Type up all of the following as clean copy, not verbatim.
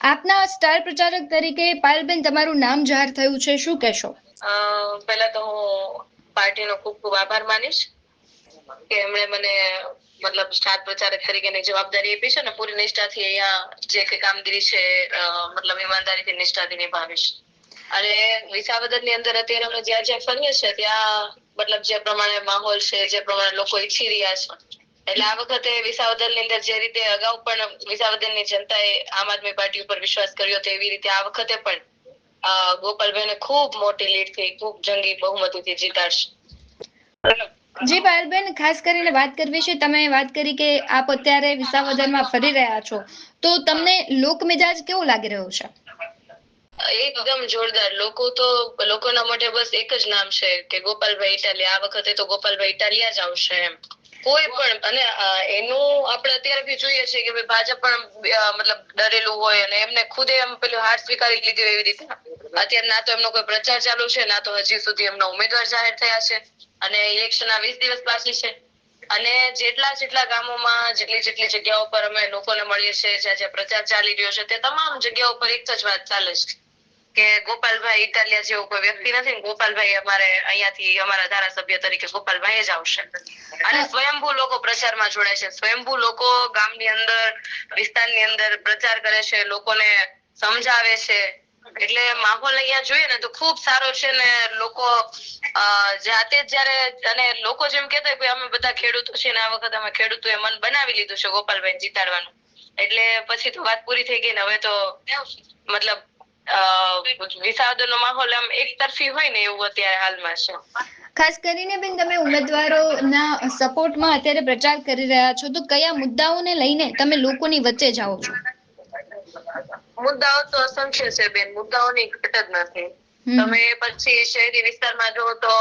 આપના સ્ટાર પ્રચારક તરીકે પાયલબેન તમારું નામ જાહેર થયું છે, શું કહેશો? પહેલા તો હું પાર્ટીનો ખૂબ ખૂબ આભાર માનીશ કે એમણે મને મતલબ સ્ટાર પ્રચારક તરીકેની જવાબદારી આપી છે ને પૂરી નિષ્ઠાથી અહીંયા જે કે કામગીરી છે મતલબ ઈમાનદારીથી નિષ્ઠાથી નિભાવીશ. અને વિસાવદરની અંદર અત્યારે અમે જ્યાં જ્યાં ફરીએ છીએ ત્યાં મતલબ જે પ્રમાણે માહોલ છે, જે પ્રમાણે લોકો ઈચ્છી રહ્યા છે, એટલે આ વખતે વિસાવદરની અંદર જે રીતે અગાઉ પણ વિસાવદરની જનતાએ આમ આદમી પાર્ટી ઉપર વિશ્વાસ કર્યો હતો એવી રીતે આ વખતે પણ ગોપાલભાઈને ખૂબ મોટી લીડથી ખૂબ જંગી બહુમતીથી જીતાડશે. જી પાયલબેન, ખાસ કરીને વાત કરવી છે, તમે વાત કરી કે આપ અત્યારે વિસાવદરમાં ફરી રહ્યા છો, તો તમને લોકમિજાજ કેવો લાગી રહ્યો છે? એકદમ જોરદાર. લોકોના મોઢે બસ એક જ નામ છે કે ગોપાલભાઈ ઇટાલિયા. આ વખતે તો ગોપાલભાઈ ઇટાલિયા જ આવશે એમ. કોઈ પણ અને એનું આપણે અત્યારે બી જોઈએ છે કે ભાજપ પણ મતલબ ડરેલું હોય અને એમને ખુદે એમ પેલું હાર સ્વીકારી લીધું એવી રીતે અત્યારે ના તો એમનો કોઈ પ્રચાર ચાલુ છે, ના તો હજી સુધી એમના ઉમેદવાર જાહેર થયા છે અને ઇલેક્શનના 20 દિવસ બાકી છે. અને જેટલા ગામોમાં જેટલી જગ્યાઓ પર અમે લોકોને મળીએ છીએ, જ્યાં જ્યાં પ્રચાર ચાલી રહ્યો છે, તે તમામ જગ્યાઓ પર એક જ વાત ચાલે છે કે ગોપાલભાઈ ઇટાલિયા જેવો કોઈ વ્યક્તિ નથી ને ગોપાલભાઈ અમારે અહીંયાથી અમારા ધારાસભ્ય તરીકે ગોપાલભાઈ જ આવશે. અને સ્વયંભૂ લોકો પ્રચારમાં જોડાય છે, સ્વયંભૂ લોકો ગામની અંદર વિસ્તારની અંદર પ્રચાર કરે છે, લોકોને સમજાવે છે. એટલે માહોલ અહીંયા જોઈએ ને તો ખૂબ સારો છે ને લોકો જાતે જ જ્યારે અને લોકો જેમ કહેતા હોય કે અમે બધા ખેડૂતો છીએ ને આ વખત અમે ખેડૂતોએ મન બનાવી લીધું છે ગોપાલભાઈ જીતાડવાનું, એટલે પછી તો વાત પૂરી થઈ ગઈ ને હવે તો મતલબ વિસાવદરનો માહોલ આમ એક તરફી હોય ને એવું અત્યારે હાલમાં છે. ખાસ કરીને બેન, તમે ઉમેદવારોના સપોર્ટમાં અત્યારે પ્રચાર કરી રહ્યા છો, તો કયા મુદ્દાઓને લઈને તમે લોકોની વચ્ચે જાઓ છો? મુદ્દાઓ તો અસંખ્ય છે બેન, મુદ્દાઓની ઘટ જ નથી. તમે પછી શહેરી વિસ્તારમાં જુઓ તો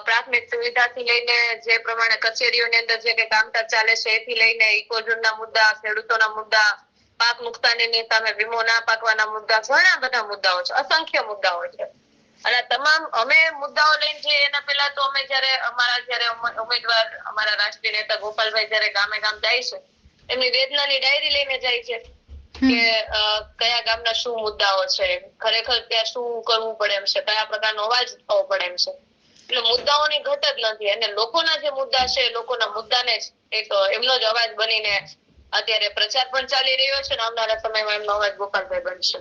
પ્રાથમિક સુવિધાથી લઈને જે પ્રમાણે કચેરીઓની અંદર જે કઈ કામકાજ ચાલે છે એથી લઈને ઇકોઝોનના મુદ્દા, ખેડૂતોના મુદ્દા, પાક નુકસાનીની સામે વીમો ના પાકવાના મુદ્દા, ઘણા બધા મુદ્દાઓ છે, અસંખ્ય મુદ્દાઓ છે. અને તમામ અમે મુદ્દાઓ લઈને જઈએ એના પહેલા તો અમે જ્યારે ઉમેદવાર અમારા રાષ્ટ્રીય નેતા ગોપાલભાઈ જ્યારે ગામે ગામ જાય છે, એમની વેદનાની ડાયરી લઈને જાય છે કે કયા ગામના શું મુદ્દાઓ છે, ખરેખર ત્યાં શું કરવું પડે એમ છે, કયા પ્રકારનો અવાજ થવો પડે એમ છે. એટલે મુદ્દાઓની ઘટ જ નથી અને લોકોના જે મુદ્દા છે લોકોના મુદ્દાને જ એક એમનો જ અવાજ બનીને અત્યારે પ્રચાર પણ ચાલી રહ્યો છે ને આવનારા સમયમાં એમનો અવાજ ગોપાલભાઈ બનશે.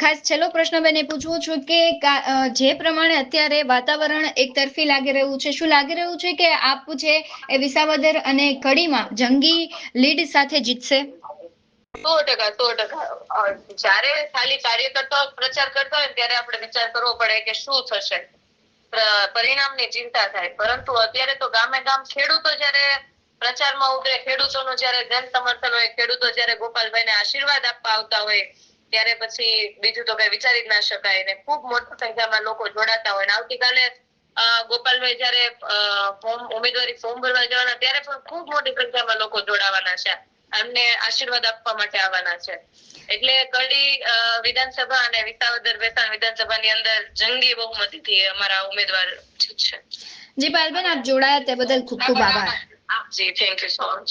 ખાસ છેલ્લો પ્રશ્ન બેન એ પૂછવું છું કે જે પ્રમાણે અત્યારે વાતાવરણ એક તરફી લાગી રહ્યું છે, શું લાગી રહ્યું છે કે આપ છે એ વિસાવદર અને કડીમાં જંગી લીડ સાથે જીતશે? 100%. જ્યારે ખાલી કાર્યકર્તાઓ પ્રચાર કરતા હોય ત્યારે આપણે વિચાર કરવો પડે કે શું થશે, પરિણામની ચિંતા થાય, પરંતુ અત્યારે તો ગામે ગામ ખેડૂતો જ્યારે પ્રચારમાં ઉતરે, ખેડૂતોનું જ્યારે જન સમર્થન હોય, ખેડૂતો જ્યારે ગોપાલભાઈને આશીર્વાદ આપવા આવતા હોય, ત્યારે પછી બીજું તો કઈ વિચારી જ ના શકાય ને ખૂબ મોટી સંખ્યામાં લોકો જોડાતા હોય. આવતીકાલે ગોપાલભાઈ જ્યારે ઉમેદવારી ફોર્મ ભરવા જવાના ત્યારે પણ ખૂબ મોટી સંખ્યામાં લોકો જોડાવાના છે, એમને આશીર્વાદ આપવા માટે આવવાના છે. એટલે કડી વિધાનસભા અને વિસાવદર વેસાણ વિધાનસભાની અંદર જંગી બહુમતીથી અમારા ઉમેદવાર છે. જી પાયલબેન, આપ જોડાયા તે બદલ ખૂબ ખૂબ આભાર. જી, થેન્ક યુ સો મચ.